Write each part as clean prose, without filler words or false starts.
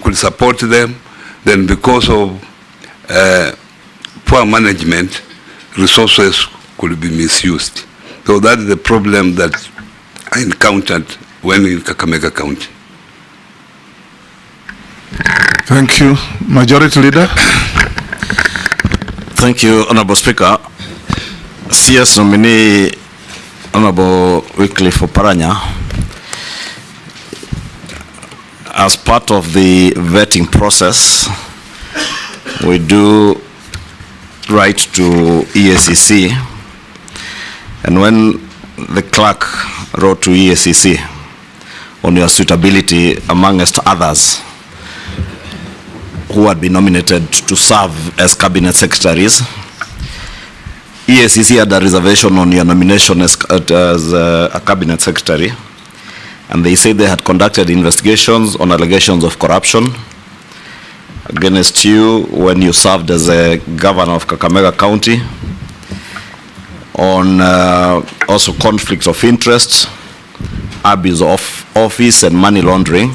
could support them, then because of poor management, resources could be misused. So that is the problem that I encountered when in Kakamega County. Thank you. Majority Leader. Thank you, Honorable Speaker. CS nominee, Honorable Wycliffe Oparnya, as part of the vetting process, we do write to EACC, and when the clerk wrote to EACC on your suitability, amongst others who had been nominated to serve as cabinet secretaries, EACC had a reservation on your nomination as a cabinet secretary, and they said they had conducted investigations on allegations of corruption against you when you served as a governor of Kakamega County, on also conflict of interest, abuse of office, and money laundering.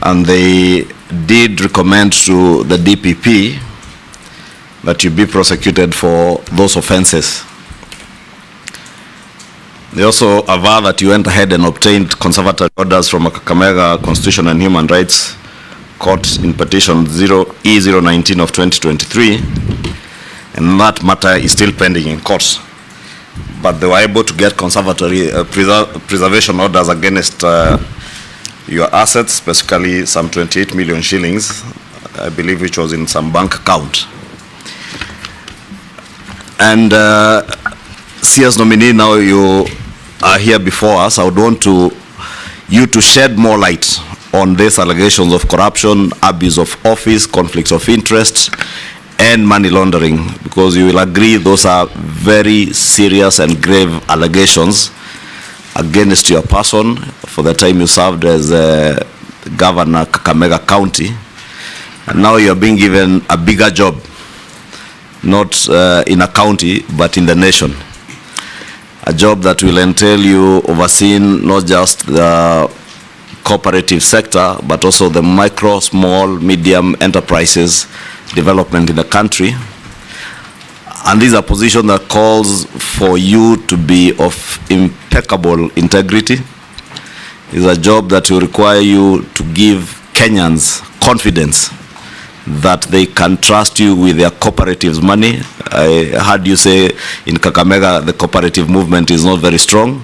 And they did recommend to the DPP that you be prosecuted for those offenses. They also aver that you went ahead and obtained conservatory orders from a Kakamega Constitution and Human Rights Court in petition E019 of 2023, and that matter is still pending in court. But they were able to get conservatory preservation orders against your assets, specifically some 28 million shillings, I believe, which was in some bank account. And CS nominee, now you are here before us. I would want you to shed more light on these allegations of corruption, abuse of office, conflicts of interest, and money laundering, because you will agree those are very serious and grave allegations against your person for the time you served as Governor Kakamega County. And now you're being given a bigger job, not in a county, but in the nation. A job that will entail you overseeing not just the cooperative sector, but also the micro, small, medium enterprises development in the country. And this is a position that calls for you to be of impeccable integrity. It's a job that will require you to give Kenyans confidence that they can trust you with their cooperatives' money. I heard you say in Kakamega the cooperative movement is not very strong,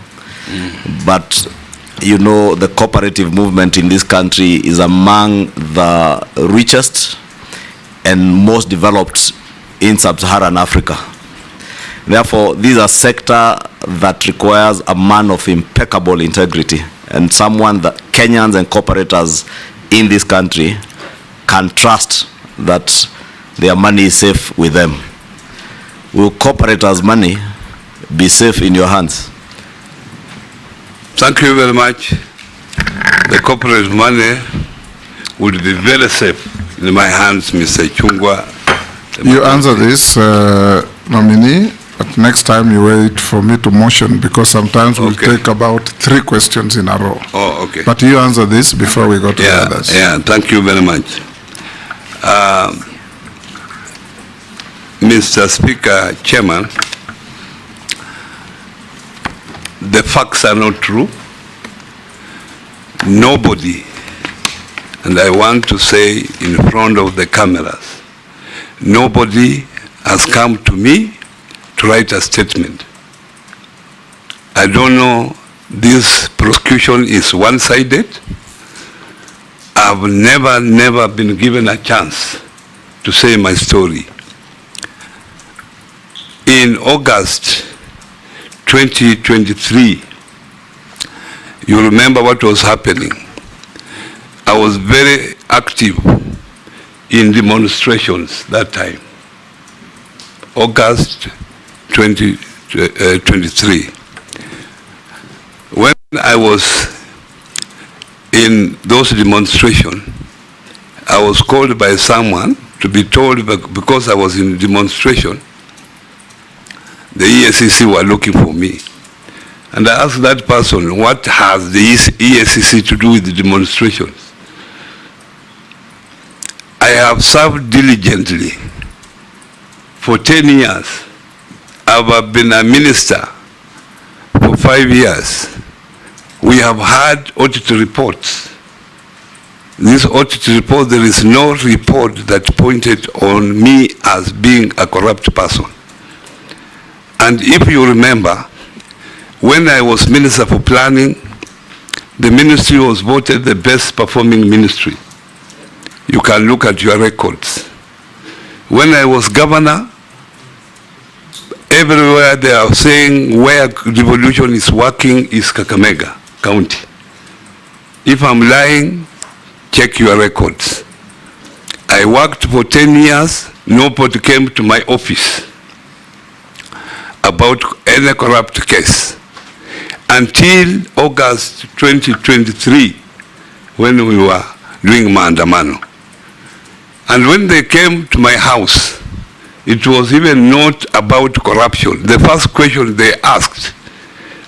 but you know the cooperative movement in this country is among the richest and most developed in sub-Saharan Africa. Therefore, this is a sector that requires a man of impeccable integrity and someone that Kenyans and cooperators in this country can trust that their money is safe with them. Will cooperators' money be safe in your hands? Thank you very much. The corporate money would be very safe in my hands, Mr. Chungwa. You answer this, nominee, but next time you wait for me to motion, because sometimes we'll take about 3 questions in a row. Oh, okay. But you answer this before we go to the others. Yeah, thank you very much. Mr. Speaker, Chairman, the facts are not true. Nobody, and I want to say in front of the cameras, nobody has come to me to write a statement. I don't know, this prosecution is one-sided. I've never been given a chance to say my story. In August 2023, you remember what was happening. I was very active in demonstrations that time, August 2023. When I was in those demonstrations, I was called by someone to be told, because I was in demonstration, the EACC were looking for me. And I asked that person, what has the EACC to do with the demonstrations? have served diligently for 10 years. I've been a minister for 5 years. We have had audit reports. This audit report, there is no report that pointed on me as being a corrupt person. And if you remember, when I was Minister for Planning, the ministry was voted the best performing ministry. You can look at your records. When I was governor, everywhere they are saying where devolution is working is Kakamega County. If I'm lying, check your records. I worked for 10 years, nobody came to my office about any corrupt case until August 2023 when we were doing maandamano. And when they came to my house, it was even not about corruption. The first question they asked,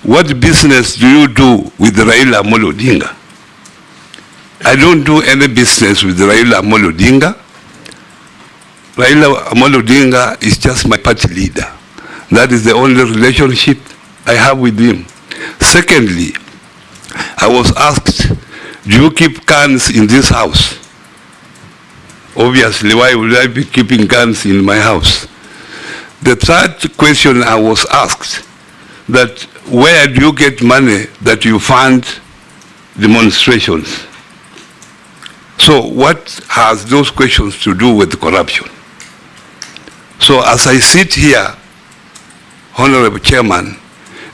what business do you do with Raila Odinga? I don't do any business with Raila Odinga. Raila Odinga is just my party leader. That is the only relationship I have with him. Secondly, I was asked, do you keep guns in this house? Obviously, why would I be keeping guns in my house? The third question I was asked, that where do you get money that you fund demonstrations? So what has those questions to do with corruption? So as I sit here, Honorable Chairman,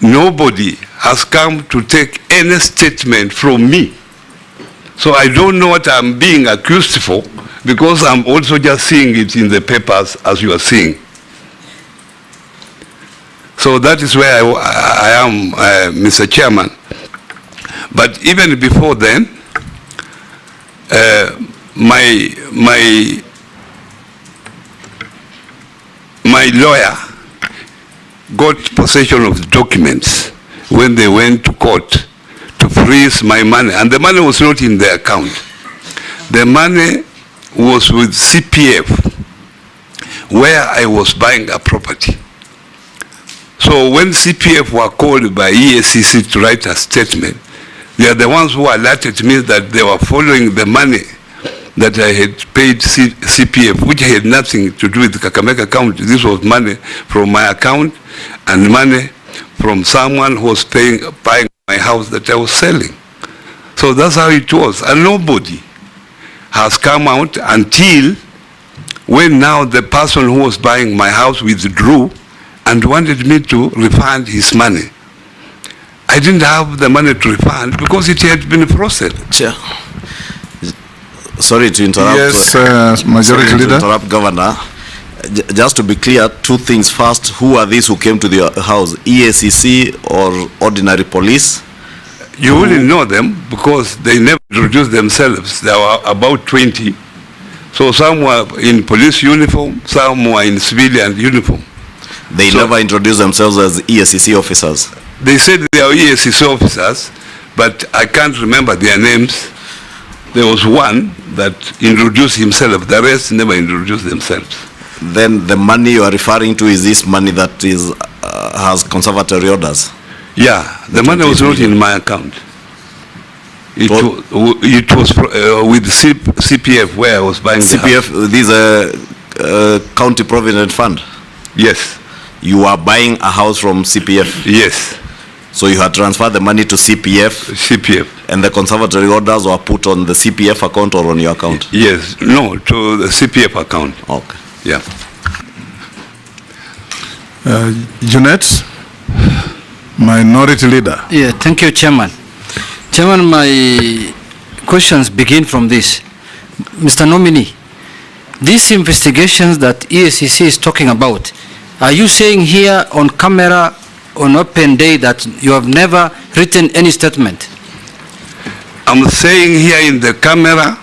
nobody has come to take any statement from me. So I don't know what I'm being accused for, because I'm also just seeing it in the papers as you are seeing. So that is where I am, Mr. Chairman. But even before then, my lawyer got possession of the documents when they went to court to freeze my money. And the money was not in the account. The money was with CPF, where I was buying a property. So when CPF were called by EACC to write a statement, they are the ones who alerted me that they were following the money that I had paid CPF, which had nothing to do with the Kakamega account. This was money from my account and money from someone who was buying my house that I was selling. So that's how it was. And nobody has come out until when now the person who was buying my house withdrew and wanted me to refund his money. I didn't have the money to refund because it had been frozen. Chair. Sorry to interrupt. Yes, Majority Leader. Interrupt, Governor. Just to be clear, two things. First, who are these who came to the house? EACC or ordinary police? You wouldn't know them because they never introduced themselves. There were about 20. So some were in police uniform, some were in civilian uniform. They never introduced themselves as EACC officers? They said they are EACC officers, but I can't remember their names. There was one that introduced himself. The rest never introduced themselves. Then the money you are referring to is this money that is has conservatory orders? Yeah. The money was not in my account. It was with CPF where I was buying CPF, the house. This is a county provident fund? Yes. You are buying a house from CPF? Yes. So you had transferred the money to CPF? CPF. And the conservatory orders were put on the CPF account or on your account? Yes. No, to the CPF account. Okay. Yeah. Jeanette, Minority Leader. Yeah, thank you, Chairman. Chairman, my questions begin from this. Mr. Nominee, these investigations that EACC is talking about, are you saying here on camera on open day that you have never written any statement? I'm saying here in the camera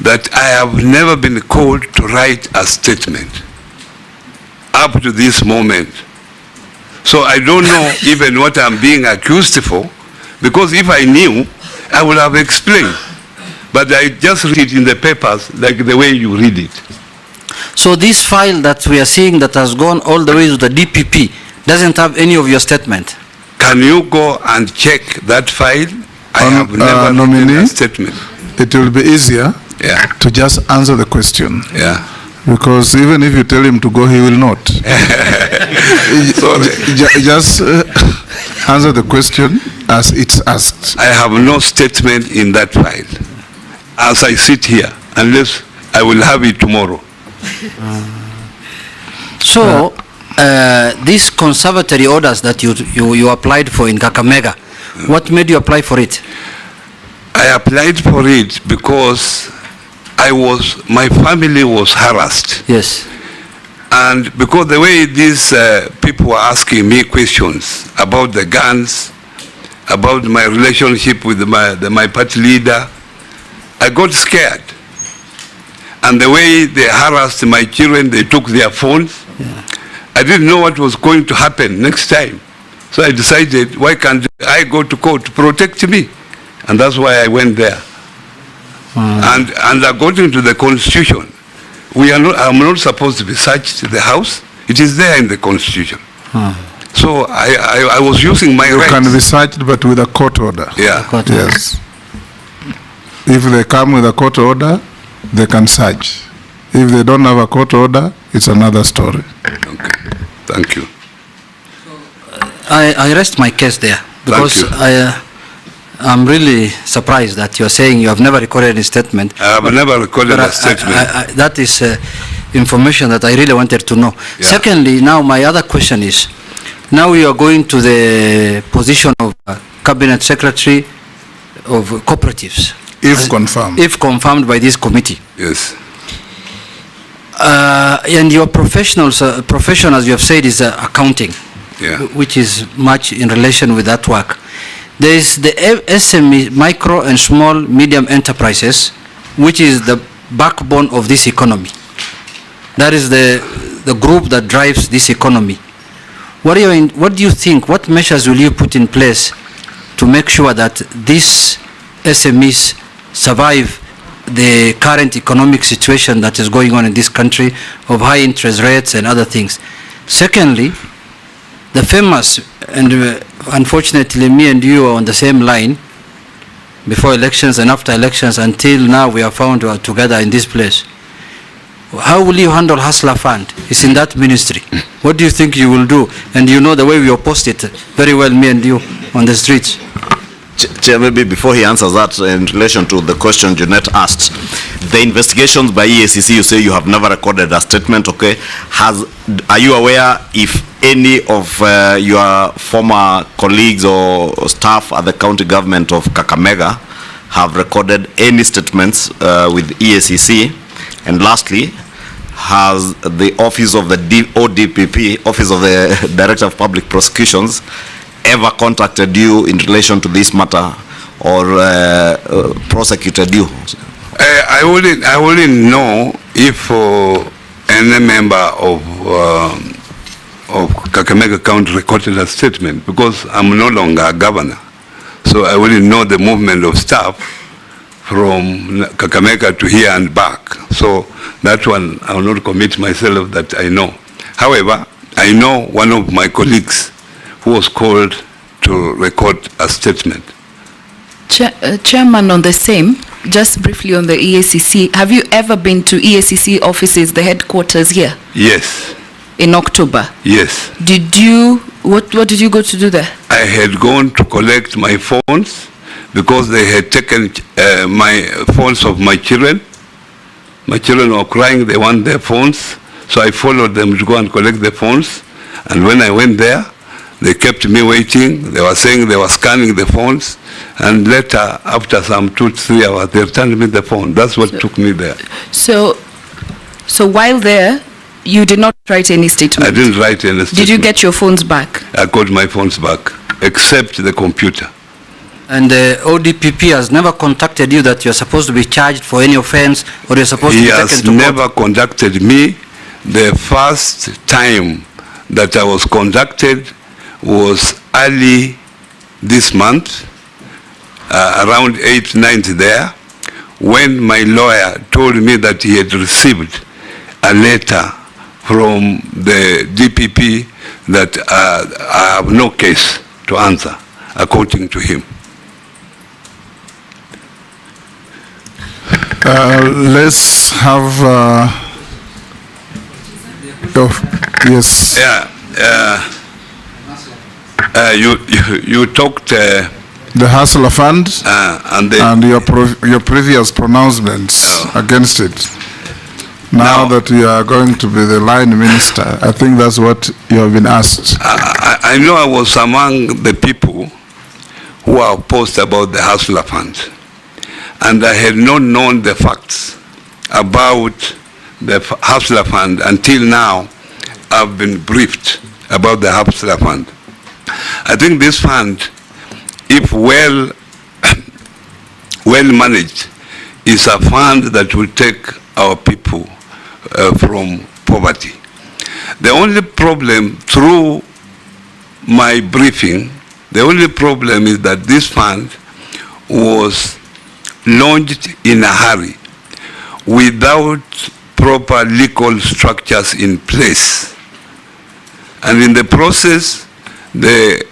that I have never been called to write a statement up to this moment. So I don't know even what I'm being accused for, because if I knew, I would have explained. But I just read it in the papers like the way you read it. So this file that we are seeing that has gone all the way to the DPP doesn't have any of your statement. Can you go and check that file? I have never written a statement. It will be easier to just answer the question. Yeah. Because even if you tell him to go, he will not. Just answer the question as it's asked. I have no statement in that file as I sit here, unless I will have it tomorrow. So, these conservatory orders that you applied for in Kakamega, what made you apply for it? I applied for it because my family was harassed. Yes. And because the way these people were asking me questions about the guns, about my relationship with my party leader, I got scared. And the way they harassed my children, they took their phones. Yeah. I didn't know what was going to happen next time. So I decided, why can't I go to court to protect me? And that's why I went there. And according to the Constitution, I'm not supposed to be searched the house. It is there in the Constitution. So I was using my rights. You can be searched, but with a court order. Yeah. Yes. If they come with a court order, they can search. If they don't have a court order, it's another story. Okay. Thank you. I rest my case there because I'm really surprised that you're saying you have never recorded a statement. I have never recorded a statement. That is information that I really wanted to know. Yeah. Secondly, now my other question is, now you are going to the position of Cabinet Secretary of Cooperatives. If confirmed. If confirmed by this committee. Yes. And your profession, as you have said, is accounting, which is much in relation with that work. There is the SME, micro and small medium enterprises, which is the backbone of this economy. That is the group that drives this economy. What do you think, what measures will you put in place to make sure that these SMEs survive the current economic situation that is going on in this country of high interest rates and other things? Secondly, the famous, and unfortunately me and you are on the same line before elections and after elections until now we are found together in this place. How will you handle Hustler Fund? It's in that ministry. What do you think you will do? And you know the way we oppose it very well, me and you, on the streets. Chair, maybe before he answers that, in relation to the question Jeanette asked, the investigations by EACC, you say you have never recorded a statement, okay? Are you aware if any of your former colleagues or staff at the county government of Kakamega have recorded any statements with EACC? And lastly, has the office of the ODPP, Office of the Director of Public Prosecutions, ever contacted you in relation to this matter or prosecuted you? I wouldn't know if any member of Kakamega County recorded a statement because I'm no longer a governor. So I wouldn't know the movement of staff from Kakamega to here and back. So that one I will not commit myself that I know. However, I know one of my colleagues who was called to record a statement. Chairman, on the same, just briefly on the EACC, have you ever been to EACC offices, the headquarters here? Yes. In October? Yes. What did you go to do there? I had gone to collect my phones because they had taken my phones of my children. My children were crying, they want their phones. So I followed them to go and collect the phones. And when I went there, they kept me waiting. They were saying they were scanning the phones. And later, after some 2-3 hours, they returned me the phone. That's what took me there. So while there, you did not write any statement? I didn't write any statement. Did you get your phones back? I got my phones back, except the computer. And the ODPP has never contacted you that you're supposed to be charged for any offense or you're supposed to be taken to court? He has never contacted me. The first time that I was contacted was early this month, around 8th, 9th there, when my lawyer told me that he had received a letter from the DPP that I have no case to answer, according to him. Let's have, yes. Yeah, you talked the Hustler Fund and your previous pronouncements against it. Now that you are going to be the line minister, I think that's what you have been asked. I know I was among the people who are opposed about the Hustler Fund, and I had not known the facts about the Hustler Fund until now. I've been briefed about the Hustler Fund. I think this fund, if well managed, is a fund that will take our people from poverty. The only problem, through my briefing, the only problem is that this fund was launched in a hurry without proper legal structures in place. And in the process, the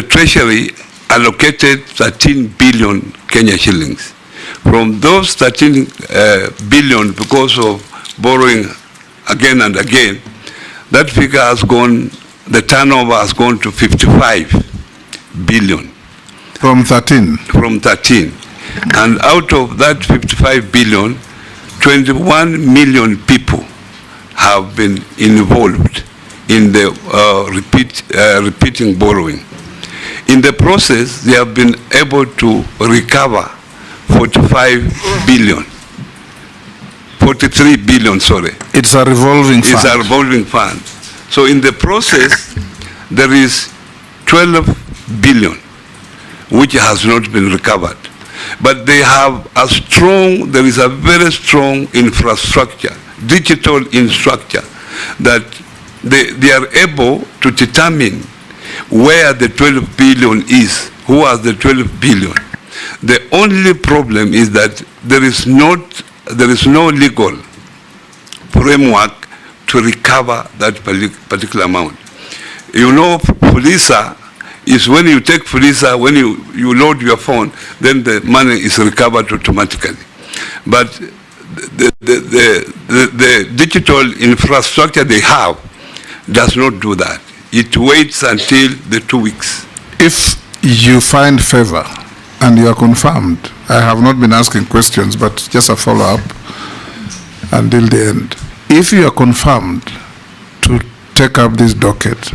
Treasury allocated 13 billion Kenya shillings. From those 13 billion, because of borrowing again and again, that figure has gone, the turnover has gone to 55 billion. From 13? From 13. And out of that 55 billion, 21 million people have been involved in the repeating borrowing. In the process, they have been able to recover 43 billion, sorry. It's a revolving fund. It's a revolving fund. So in the process, there is 12 billion, which has not been recovered. But they have a strong, there is a very strong infrastructure, digital infrastructure, that they are able to determine where the 12 billion is, who has the 12 billion. The only problem is that there is no legal framework to recover that particular amount. You know, Fulisa is when you take Fulisa, when you load your phone, then the money is recovered automatically. But the digital infrastructure they have does not do that. It waits until the 2 weeks. If you find favor and you are confirmed, I have not been asking questions, but just a follow-up until the end. If you are confirmed to take up this docket,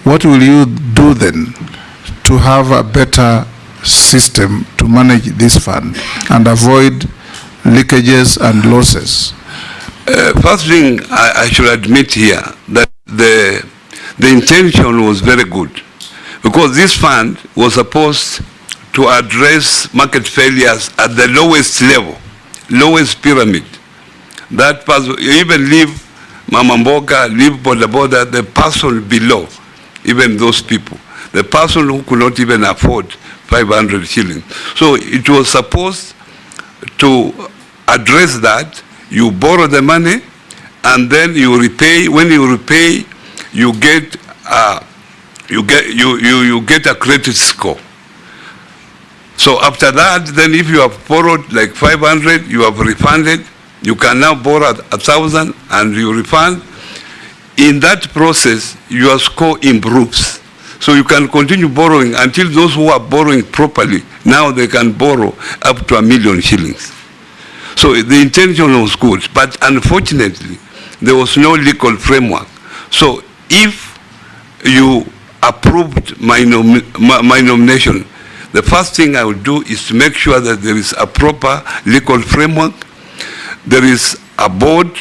what will you do then to have a better system to manage this fund and avoid leakages and losses? First thing I should admit here that the intention was very good, because this fund was supposed to address market failures at the lowest level, lowest pyramid. That person, even leave Mama Mboga, leave Boda Boda, the person below, even those people, the person who could not even afford 500 shillings. So it was supposed to address that. You borrow the money and then you repay. When you repay, you get a credit score. So after that, then if you have borrowed like 500, you have refunded, you can now borrow 1,000 and you refund. In that process, your score improves. So you can continue borrowing until those who are borrowing properly, now they can borrow up to 1 million shillings. So the intention was good, but unfortunately, there was no legal framework. So if you approved my nomination, the first thing I would do is to make sure that there is a proper legal framework. There is a board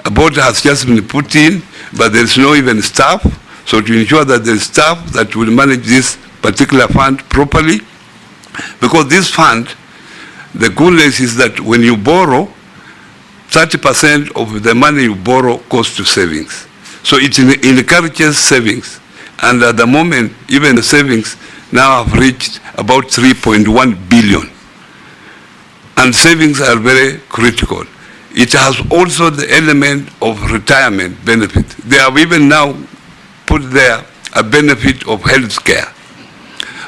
has just been put in, but there is no even staff. So to ensure that there is staff that will manage this particular fund properly, because this fund, the goodness is that when you borrow, 30% of the money you borrow goes to savings. So it encourages savings. And at the moment, even the savings now have reached about 3.1 billion. and savings are very critical. It has also the element of retirement benefit. They have even now put there a benefit of health care.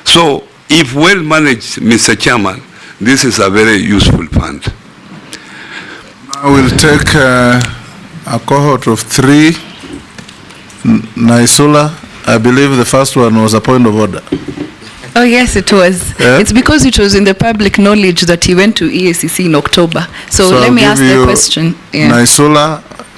So if well managed, Mr. Chairman, this is a very useful fund. I will take a cohort of 3. Naisula, I believe the first one was a point of order. Oh, yes, it was. Yeah? It's because it was in the public knowledge that he went to EACC in October. So let I'll me give ask the you question. Yeah. Naisula